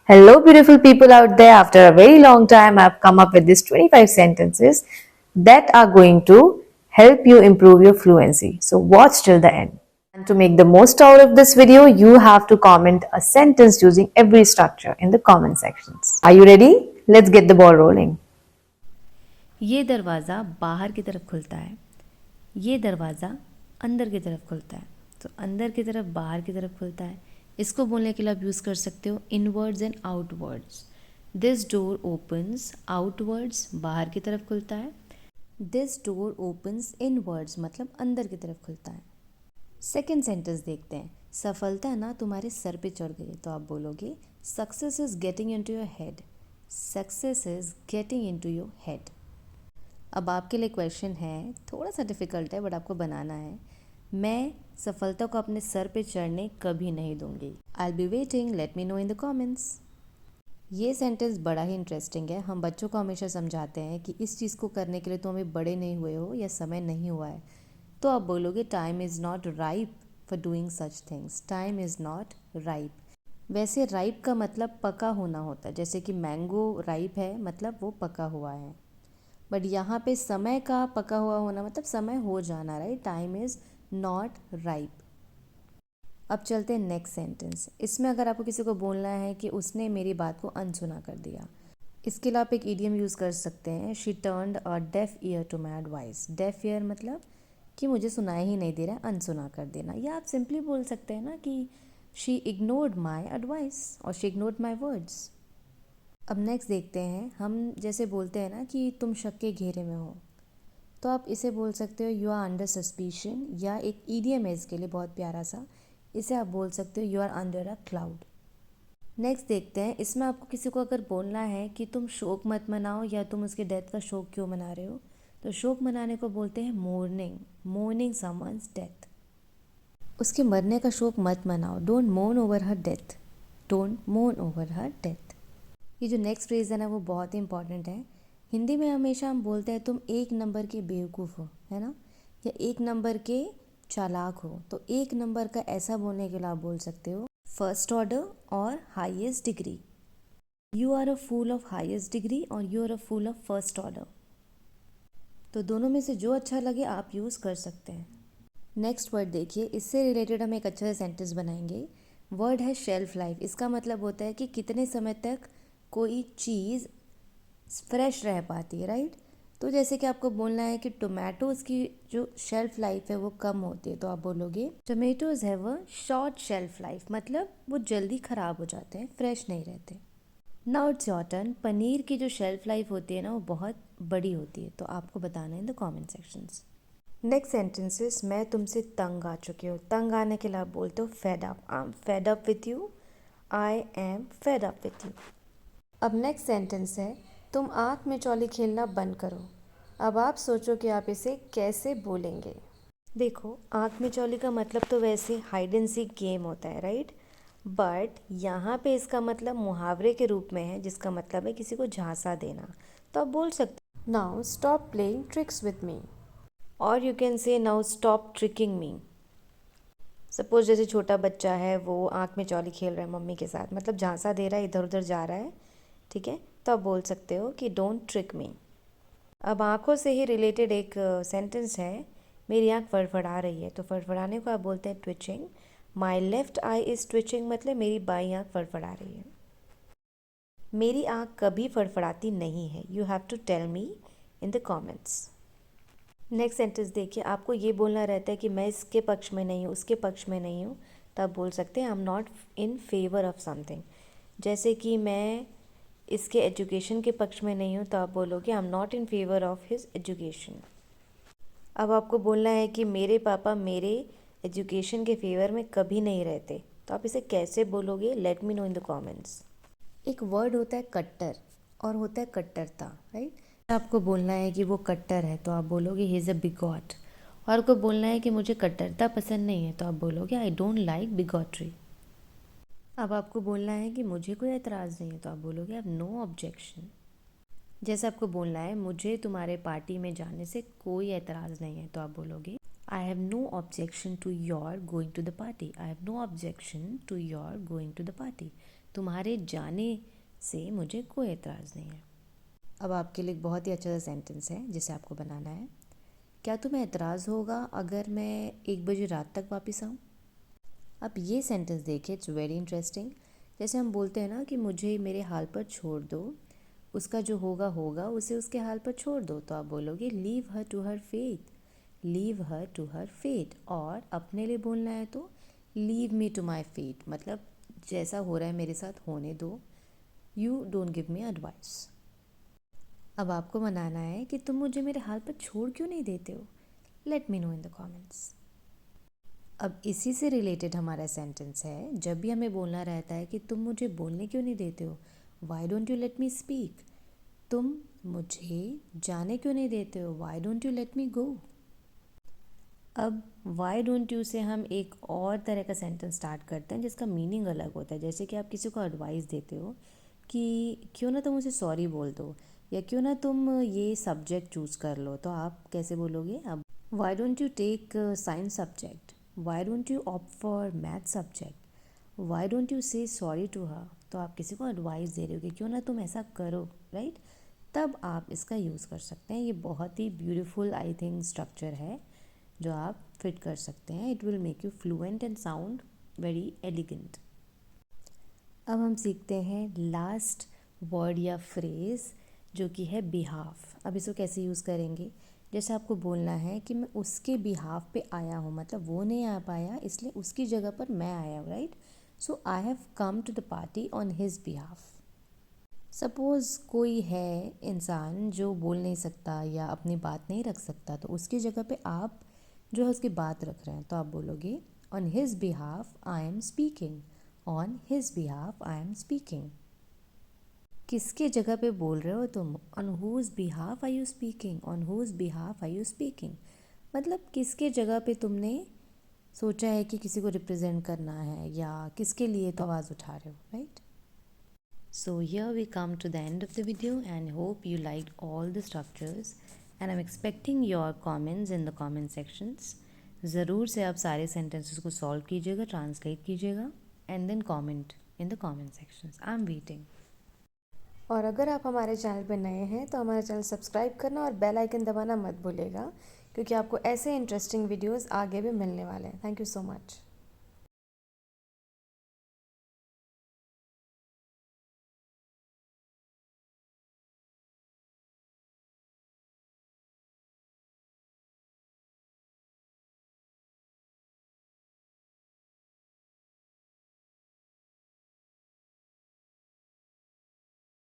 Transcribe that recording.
Hello, beautiful people out there. After a very long time, I've come up with these 25 sentences that are going to help you improve your fluency. So, watch till the end. And to make the most out of this video, you have to comment a sentence using every structure in the comment sections. Are you ready? Let's get the ball rolling. ये दरवाज़ा बाहर की तरफ खुलता है, ये दरवाज़ा अंदर की तरफ खुलता है। तो अंदर की तरफ बाहर की तरफ खुलता है, इसको बोलने के लिए आप यूज़ कर सकते हो inwards and outwards. This door opens outwards, बाहर की तरफ खुलता है। दिस डोर ओपन्स इनवर्ड्स, मतलब अंदर की तरफ खुलता है। सेकेंड सेंटेंस देखते हैं। सफलता ना तुम्हारे सर पे चढ़ गई, तो आप बोलोगे success is getting into your head. Success is getting into your head. अब आपके लिए क्वेश्चन है, थोड़ा सा डिफ़िकल्ट है बट आपको बनाना है। मैं सफलता को अपने सर पे चढ़ने कभी नहीं दूंगी। I will be waiting, let me know in the comments. ये सेंटेंस बड़ा ही इंटरेस्टिंग है। हम बच्चों को हमेशा समझाते हैं कि इस चीज़ को करने के लिए तो हमें बड़े नहीं हुए हो या समय नहीं हुआ है। तो आप बोलोगे time is not ripe for doing such things. Time is not ripe. वैसे राइप का मतलब पका होना होता है, जैसे कि मैंगो राइप है मतलब वो पका हुआ है। बट यहाँ पे समय का पका हुआ होना मतलब समय हो जाना, right. Time is not ripe. अब चलते हैं नेक्स्ट सेंटेंस। इसमें अगर आपको किसी को बोलना है कि उसने मेरी बात को अनसुना कर दिया, इसके लिए आप एक ईडियम यूज़ कर सकते हैं, she turned a deaf ear to my advice. Deaf ear मतलब कि मुझे सुनाई ही नहीं दे रहा, अनसुना कर देना। या आप सिंपली बोल सकते हैं ना कि शी इग्नोर्ड माई एडवाइस और शी इग्नोर्ड माई वर्ड्स। अब नेक्स्ट देखते हैं। हम जैसे बोलते हैं ना कि तुम शक के घेरे में हो, तो आप इसे बोल सकते हो यू आर अंडर सस्पिशन, या एक ईडियम है इसके लिए बहुत प्यारा सा, इसे आप बोल सकते हो you are under a cloud. Next देखते हैं। इसमें आपको किसी को अगर बोलना है कि तुम शोक मत मनाओ या तुम उसके डेथ का शोक क्यों मना रहे हो, तो शोक मनाने को बोलते हैं मोर्निंग। Morning someone's death. उसके मरने का शोक मत मनाओ, don't मोर्न over her death. Don't मोर्न over her death. ये जो नेक्स्ट फ्रेज है ना वो बहुत ही इंपॉर्टेंट है। हिंदी में हमेशा हम बोलते हैं तुम एक नंबर के बेवकूफ़ हो, है ना, या एक नंबर के चालाक हो। तो एक नंबर का ऐसा बोलने के लिए आप बोल सकते हो फर्स्ट ऑर्डर और highest degree. You are a fool of highest degree और you are a fool of first order. तो दोनों में से जो अच्छा लगे आप यूज़ कर सकते हैं। नेक्स्ट वर्ड देखिए, इससे रिलेटेड हम एक अच्छा सा सेंटेंस बनाएंगे। वर्ड है शेल्फ लाइफ। इसका मतलब होता है कि कितने समय तक कोई चीज़ फ्रेश रह पाती है, राइट। तो जैसे कि आपको बोलना है कि टोमेटोज़ की जो शेल्फ लाइफ है वो कम होती है, तो आप बोलोगे tomatoes have a short shelf life, मतलब वो जल्दी ख़राब हो जाते हैं, फ्रेश नहीं रहते। Now it's your turn. Paneer की जो शेल्फ लाइफ होती है ना वो बहुत बड़ी होती है, तो आपको बताना है in the comment sections. Next sentences. मैं तुमसे तंग आ चुकी हूँ। तंग आने के लिए आप बोलते हो fed up. I am fed up with you. I am fed up with you. अब नेक्स्ट सेंटेंस है, तुम आँख में चौली खेलना बंद करो। अब आप सोचो कि आप इसे कैसे बोलेंगे। देखो, आँख में चौली का मतलब तो वैसे हाइड एंड सीक गेम होता है, राइट। बट यहाँ पे इसका मतलब मुहावरे के रूप में है, जिसका मतलब है किसी को झांसा देना। तो आप बोल सकते now stop playing tricks with me, और you can say now stop tricking me. Suppose जैसे छोटा बच्चा है, वो आँख में चौली खेल रहा है मम्मी के साथ, मतलब झांसा दे रहा है, इधर उधर जा रहा है, ठीक है। तो आप बोल सकते हो कि डोंट ट्रिक मी। अब आँखों से ही रिलेटेड एक सेंटेंस है, मेरी आँख फड़फड़ा रही है। तो फड़फड़ाने को आप बोलते हैं twitching. My left I is twitching, मतलब मेरी बाई आँख फड़फड़ा रही है। मेरी आँख कभी फड़फड़ाती नहीं है। You have to tell me in the comments. Next sentence देखिए, आपको ये बोलना रहता है कि मैं इसके पक्ष में नहीं हूँ, उसके पक्ष में नहीं हूँ, तो आप बोल सकते हैं I am not in favour of something. जैसे कि मैं इसके एजुकेशन के पक्ष में नहीं हूँ, तो आप बोलोगे I am not in favour of his education. अब आपको बोलना है कि मेरे पापा मेरे एजुकेशन के फेवर में कभी नहीं रहते, तो आप इसे कैसे बोलोगे, let me know in the comments. एक वर्ड होता है कट्टर और होता है कट्टरता, राइट। आपको बोलना है कि वो कट्टर है, तो आप बोलोगे ही इज़ अ बिगॉट। और आपको बोलना है कि मुझे कट्टरता पसंद नहीं है, तो आप बोलोगे आई डोंट लाइक बिगॉटरी। अब आपको बोलना है कि मुझे कोई एतराज़ नहीं है, तो आप बोलोगे आई हैव नो ऑब्जेक्शन। जैसे आपको बोलना है मुझे तुम्हारे पार्टी में जाने से कोई एतराज़ नहीं है, तो आप बोलोगे I have no objection to your going to the party. I have no objection to your going to the party. तुम्हारे जाने से मुझे कोई एतराज़ नहीं है। अब आपके लिए एक बहुत ही अच्छा सा सेंटेंस है जिसे आपको बनाना है। क्या तुम्हें एतराज़ होगा अगर मैं 1 बजे रात तक वापस आऊँ? अब ये सेंटेंस देखिए, इट्स वेरी इंटरेस्टिंग। जैसे हम बोलते हैं ना कि मुझे मेरे हाल पर छोड़ दो, उसका जो होगा होगा, उसे उसके हाल पर छोड़ दो, तो आप बोलोगे leave her to her fate, leave her to her fate. और अपने लिए बोलना है तो leave me to my fate, मतलब जैसा हो रहा है मेरे साथ होने दो, you don't give me advice. अब आपको मनाना है कि तुम मुझे मेरे हाल पर छोड़ क्यों नहीं देते हो, let me know in the comments. अब इसी से रिलेटेड हमारा सेंटेंस है, जब भी हमें बोलना रहता है कि तुम मुझे बोलने क्यों नहीं देते हो, why don't you let me speak, तुम मुझे जाने क्यों नहीं देते हो, why don't you let me go. अब वाई डोंट यू से हम एक और तरह का सेंटेंस स्टार्ट करते हैं जिसका मीनिंग अलग होता है। जैसे कि आप किसी को एडवाइस देते हो कि क्यों ना तुम उसे सॉरी बोल दो, या क्यों ना तुम ये सब्जेक्ट चूज़ कर लो, तो आप कैसे बोलोगे? अब why don't you take science subject, why don't you opt for math subject, why don't you say sorry to her. तो आप किसी को एडवाइस दे रहे हो कि क्यों ना तुम ऐसा करो, राइट? तब आप इसका यूज़ कर सकते हैं। ये बहुत ही ब्यूटीफुल आई थिंक स्ट्रक्चर है जो आप फिट कर सकते हैं। It will make you fluent and sound very elegant. अब हम सीखते हैं लास्ट वर्ड या फ्रेज़ जो कि है बिहाफ। अब इसको कैसे यूज़ करेंगे? जैसे आपको बोलना है कि मैं उसके बिहाफ पे आया हूँ, मतलब वो नहीं आ पाया इसलिए उसकी जगह पर मैं आया हूँ, right? So I have come to the party on his behalf. Suppose कोई है इंसान जो बोल नहीं सकता या अपनी बात नहीं रख सकता, तो उसकी जगह पे आप जो है उसकी बात रख रहे हैं, तो आप बोलोगे on his behalf I am speaking, on his behalf I am speaking. किसके जगह पे बोल रहे हो तुम? On whose behalf are you speaking, on whose behalf are you speaking, मतलब किसके जगह पे तुमने सोचा है कि किसी को रिप्रेजेंट करना है या किसके लिए तो आवाज़ उठा रहे हो, right? So here we come to the end of the video and hope you liked all the structures and I'm expecting your comments in the comment sections. ज़रूर से आप सारे sentences को solve कीजिएगा, translate कीजिएगा and then comment in the comment sections. I'm waiting. और अगर आप हमारे चैनल पर नए हैं तो हमारा चैनल सब्सक्राइब करना और बेल आइकन दबाना मत भूलिएगा, क्योंकि आपको ऐसे इंटरेस्टिंग वीडियोस आगे भी मिलने वाले हैं। Thank you so much.